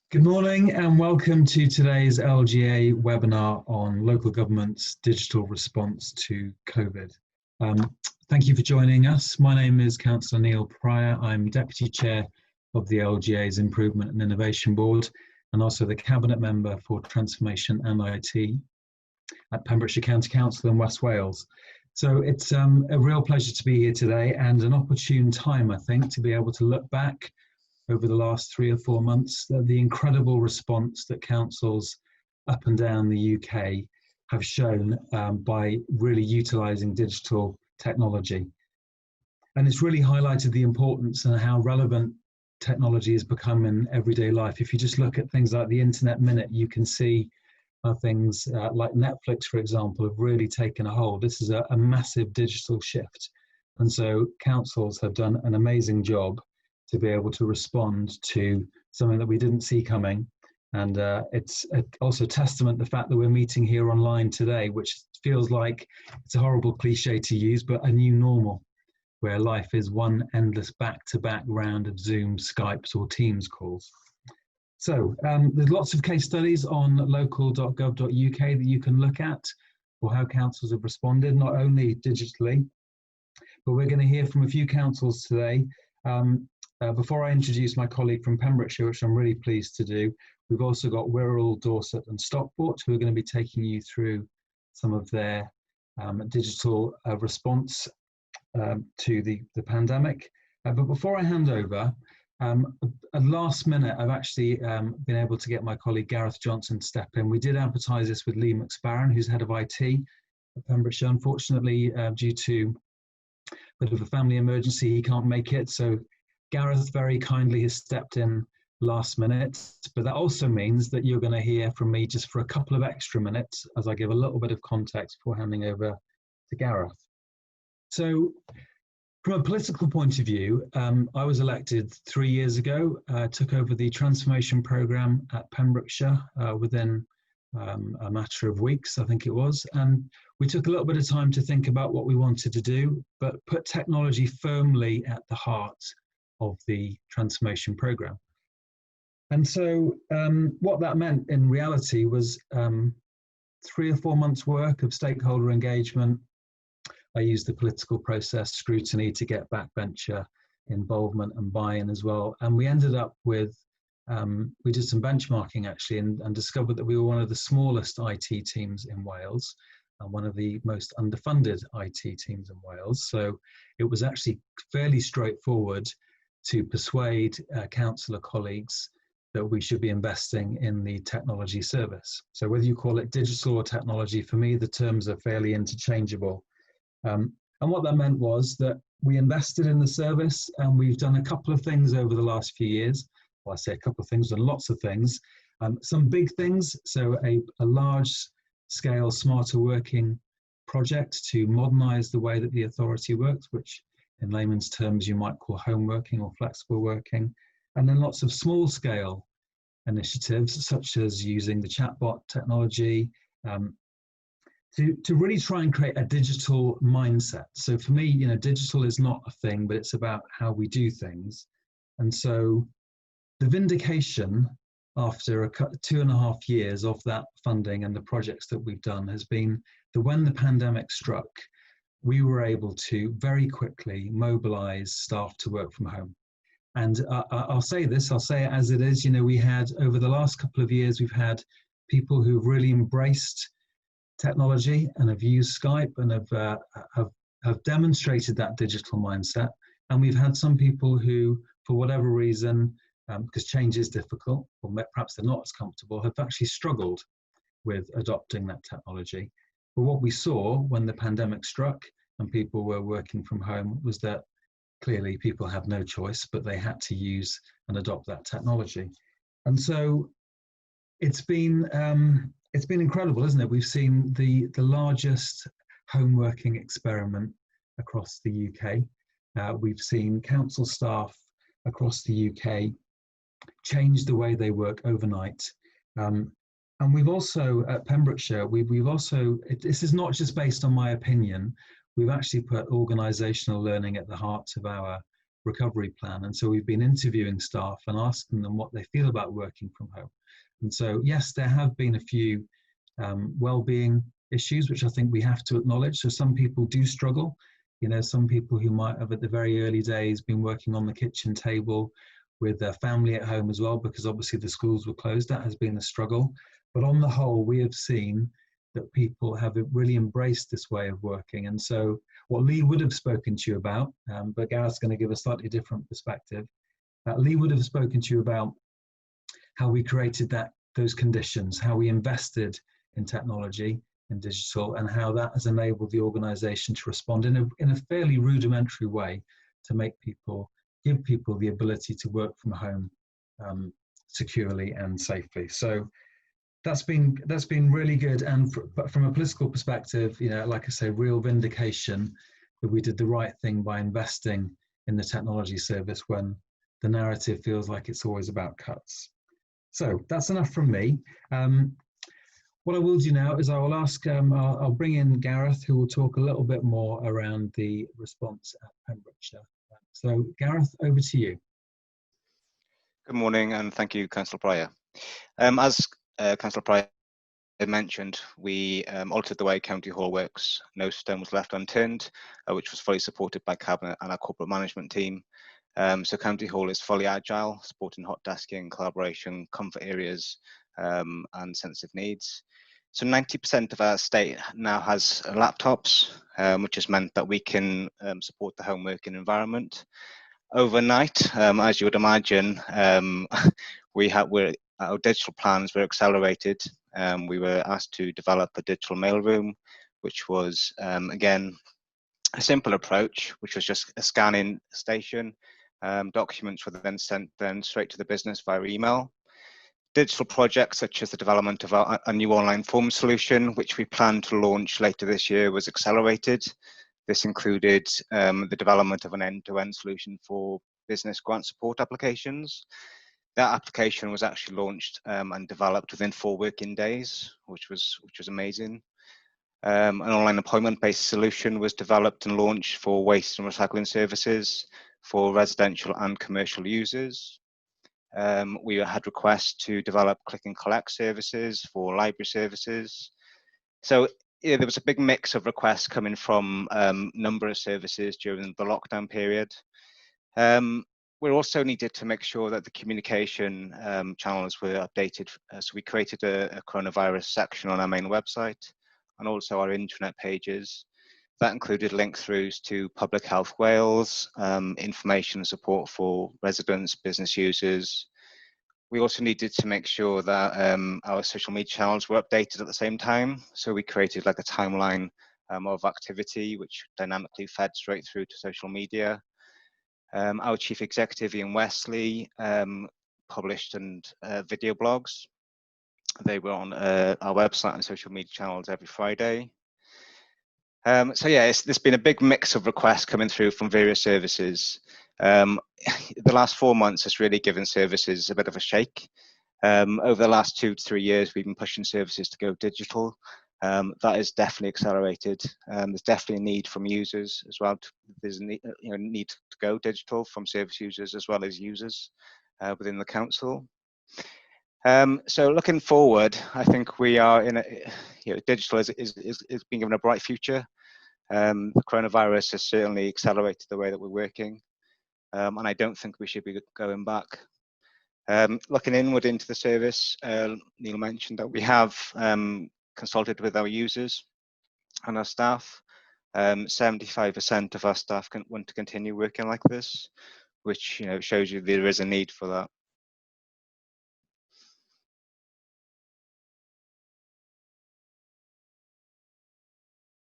Good morning and welcome to today's LGA webinar on local government's digital response to COVID. Thank you for joining us. My name is Councillor Neil Pryor. I'm Deputy Chair of the LGA's Improvement and Innovation Board and also the Cabinet Member for Transformation and IT at Pembrokeshire County Council in West Wales. So it's a real pleasure to be here today and an opportune time, I think, to be able to look back over the last 3 or 4 months, the incredible response that councils up and down the UK have shown by really utilising digital technology. And it's really highlighted the importance and how relevant technology has become in everyday life. If you just look at things like the Internet Minute, you can see how things like Netflix, for example, have really taken a hold. This is a massive digital shift. And so councils have done an amazing job to be able to respond to something that we didn't see coming. And it's also testament to the fact that we're meeting here online today, which feels like it's a horrible cliche to use, but a new normal, where life is one endless back-to-back round of Zoom, Skypes or Teams calls. So there's lots of case studies on local.gov.uk that you can look at for how councils have responded, not only digitally, but we're going to hear from a few councils today. Before I introduce my colleague from Pembrokeshire, which I'm really pleased to do, we've also got Wirral, Dorset and Stockport, who are going to be taking you through some of their digital response to the pandemic. But before I hand over, at last minute, I've actually been able to get my colleague Gareth Johnson to step in. We did advertise this with Lee McSparron, who's head of IT at Pembrokeshire. Unfortunately, due to a bit of a family emergency, he can't make it. So Gareth very kindly has stepped in last minute, but that also means that you're going to hear from me just for a couple of extra minutes as I give a little bit of context before handing over to Gareth. So from a political point of view, I was elected 3 years ago, took over the transformation programme at Pembrokeshire within a matter of weeks, I think it was, and we took a little bit of time to think about what we wanted to do, but put technology firmly at the heart of the transformation programme. And so what that meant in reality was 3 or 4 months work of stakeholder engagement. I used the political process scrutiny to get backbencher involvement and buy-in as well. And we ended up with, we did some benchmarking actually and discovered that we were one of the smallest IT teams in Wales and one of the most underfunded IT teams in Wales. So it was actually fairly straightforward to persuade councillor colleagues that we should be investing in the technology service. So whether you call it digital or technology, for me, the terms are fairly interchangeable. And what that meant was that we invested in the service and we've done a couple of things over the last few years. Well, I say a couple of things and lots of things. Some big things, so a large scale smarter working project to modernise the way that the authority works, which in layman's terms you might call home working or flexible working, and then lots of small scale initiatives such as using the chatbot technology to really try and create a digital mindset. So for me, you know, digital is not a thing, but it's about how we do things. And so the vindication after 2.5 years of that funding and the projects that we've done has been that when the pandemic struck, we were able to very quickly mobilize staff to work from home. And I'll say this, I'll say it as it is, you know, we had over the last couple of years, we've had people who've really embraced technology and have used Skype and have demonstrated that digital mindset. And we've had some people who, for whatever reason, because change is difficult, or perhaps they're not as comfortable, have actually struggled with adopting that technology. But what we saw when the pandemic struck and people were working from home was that clearly people had no choice, but they had to use and adopt that technology. And so it's been incredible, isn't it? We've seen the largest home working experiment across the UK. We've seen council staff across the UK change the way they work overnight. And we've also, at Pembrokeshire, we've also, this is not just based on my opinion, we've actually put organisational learning at the heart of our recovery plan. And so we've been interviewing staff and asking them what they feel about working from home. And so, yes, there have been a few well-being issues, which I think we have to acknowledge. So some people do struggle. You know, some people who might have at the very early days been working on the kitchen table with their family at home as well, because obviously the schools were closed. That has been a struggle. But on the whole, we have seen that people have really embraced this way of working. And so what Lee would have spoken to you about, but Gareth's going to give a slightly different perspective. Lee would have spoken to you about how we created those conditions, how we invested in technology and digital, and how that has enabled the organisation to respond in a fairly rudimentary way to give people the ability to work from home securely and safely. So that's been really good. And but from a political perspective, you know, like I say, real vindication that we did the right thing by investing in the technology service when the narrative feels like it's always about cuts. So that's enough from me. What I will do now is I will ask, I'll bring in Gareth, who will talk a little bit more around the response at Pembrokeshire. So Gareth, over to you. Good morning, and thank you, Councillor Pryor. As Councillor Pryor mentioned, we altered the way County Hall works. No stone was left unturned, which was fully supported by Cabinet and our corporate management team. So County Hall is fully agile, supporting hot desking, collaboration, comfort areas, and sensitive needs. So 90% of our estate now has laptops, which has meant that we can support the home working environment. Overnight, as you would imagine, our digital plans were accelerated. We were asked to develop a digital mailroom, which was, again, a simple approach, which was just a scanning station. Documents were then sent straight to the business via email. Digital projects such as the development of a new online form solution, which we plan to launch later this year, was accelerated. This included the development of an end-to-end solution for business grant support applications. That application was actually launched and developed within 4 working days, which was amazing. An online appointment-based solution was developed and launched for waste and recycling services for residential and commercial users. We had requests to develop click and collect services for library services. So there was a big mix of requests coming from a number of services during the lockdown period. We also needed to make sure that the communication channels were updated. So we created a coronavirus section on our main website and also our intranet pages. That included link-throughs to Public Health Wales, information and support for residents, business users. We also needed to make sure that our social media channels were updated at the same time. So we created like a timeline of activity, which dynamically fed straight through to social media. Our Chief Executive, Ian Wesley, published video blogs. They were on our website and social media channels every Friday. So yeah, there's been a big mix of requests coming through from various services. The last 4 months has really given services a bit of a shake. Over the last 2 to 3 years, we've been pushing services to go digital. That is definitely accelerated. There's definitely a need from users as well. There's a need to go digital from service users as well as users within the council. So looking forward, I think we are in digital is being given a bright future. The coronavirus has certainly accelerated the way that we're working, and I don't think we should be going back. Looking inward into the service, Neil mentioned that we have consulted with our users and our staff. 75% of our staff want to continue working like this, which shows you there is a need for that.